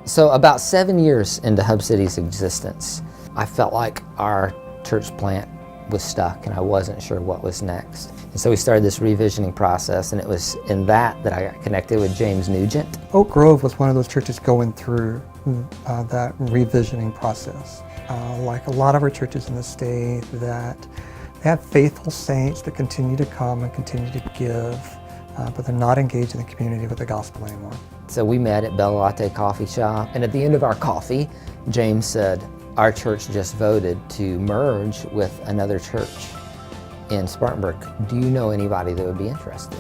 So about 7 years into Hub City's existence, I felt like our church plant was stuck and I wasn't sure what was next. And so we started this revisioning process, and it was in that I got connected with James Nugent. Oak Grove was one of those churches going through that revisioning process. Like a lot of our churches in the state, that they have faithful saints that continue to come and continue to give, but they're not engaged in the community with the gospel anymore. So we met at Bella Latte Coffee Shop, and at the end of our coffee, James said, our church just voted to merge with another church in Spartanburg. Do you know anybody that would be interested?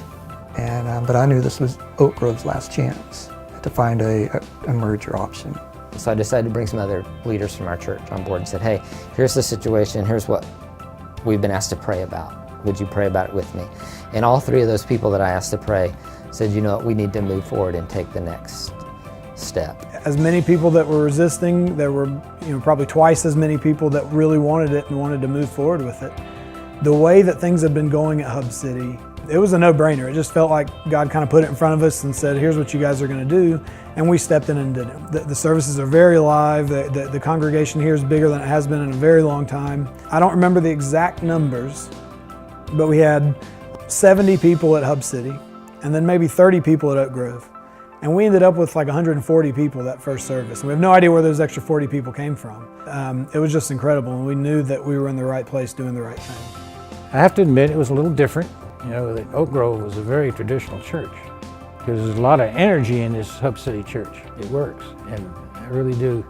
But I knew this was Oak Grove's last chance to find a merger option. So I decided to bring some other leaders from our church on board and said, hey, here's the situation, here's what we've been asked to pray about. Would you pray about it with me? And all three of those people that I asked to pray said, you know what, we need to move forward and take the next step. As many people that were resisting, there were probably twice as many people that really wanted it and wanted to move forward with it. The way that things have been going at Hub City, it was a no-brainer. It just felt like God kind of put it in front of us and said, here's what you guys are going to do, and we stepped in and did it. The services are very live. The congregation here is bigger than it has been in a very long time. I don't remember the exact numbers, but we had 70 people at Hub City, and then maybe 30 people at Oak Grove. And we ended up with like 140 people that first service. And we have no idea where those extra 40 people came from. It was just incredible, and we knew that we were in the right place doing the right thing. I have to admit it was a little different. That Oak Grove was a very traditional church. Because there's a lot of energy in this Hub City church. It works, and I really do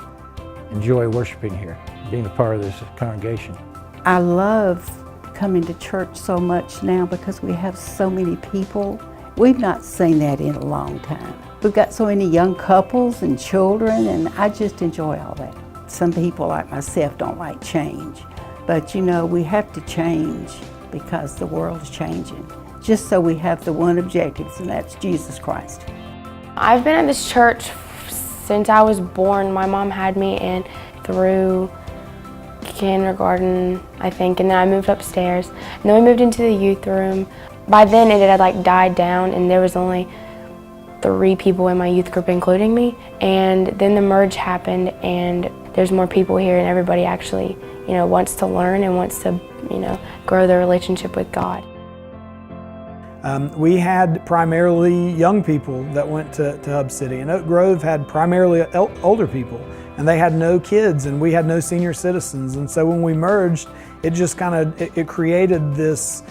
enjoy worshiping here, being a part of this congregation. I love coming to church so much now because we have so many people. We've not seen that in a long time. We've got so many young couples and children, and I just enjoy all that. Some people like myself don't like change, but we have to change because the world is changing, just so we have the one objective, and that's Jesus Christ. I've been at this church since I was born. My mom had me in through kindergarten, I think, and then I moved upstairs. And then we moved into the youth room. By then it had died down, and there was only 3 people in my youth group, including me. And then the merge happened, and there's more people here, and everybody actually, wants to learn and wants to, grow their relationship with God. We had primarily young people that went to Hub City, and Oak Grove had primarily older people, and they had no kids, and we had no senior citizens. And so when we merged, it just it created this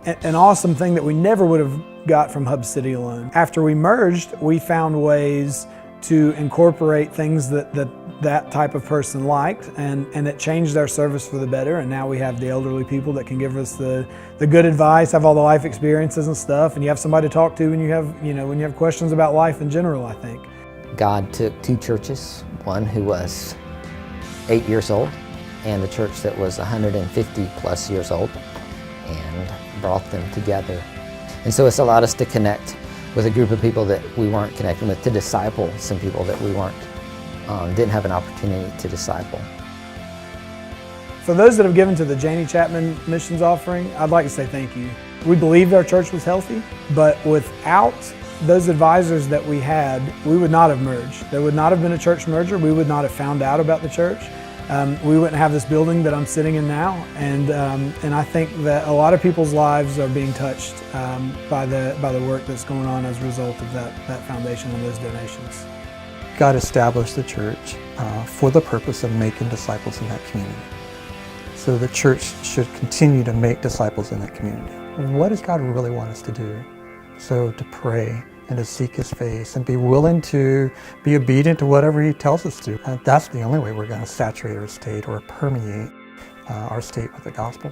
an awesome thing that we never would have got from Hub City alone. After we merged, we found ways to incorporate things that type of person liked, and it changed our service for the better. And now we have the elderly people that can give us the good advice, have all the life experiences and stuff, and you have somebody to talk to when you have questions about life in general, I think. God took 2 churches, one who was 8 years old and a church that was 150 plus years old, and brought them together. And so it's allowed us to connect with a group of people that we weren't connecting with, to disciple some people that we didn't have an opportunity to disciple. For those that have given to the Janie Chapman missions offering, I'd like to say thank you. We believed our church was healthy, but without those advisors that we had, we would not have merged. There would not have been a church merger. We would not have found out about the church. We wouldn't have this building that I'm sitting in now, and I think that a lot of people's lives are being touched by the work that's going on as a result of that foundation and those donations. God established the church for the purpose of making disciples in that community. So the church should continue to make disciples in that community. What does God really want us to do? So to pray and to seek His face and be willing to be obedient to whatever He tells us to. That's the only way we're going to saturate our state or permeate our state with the gospel.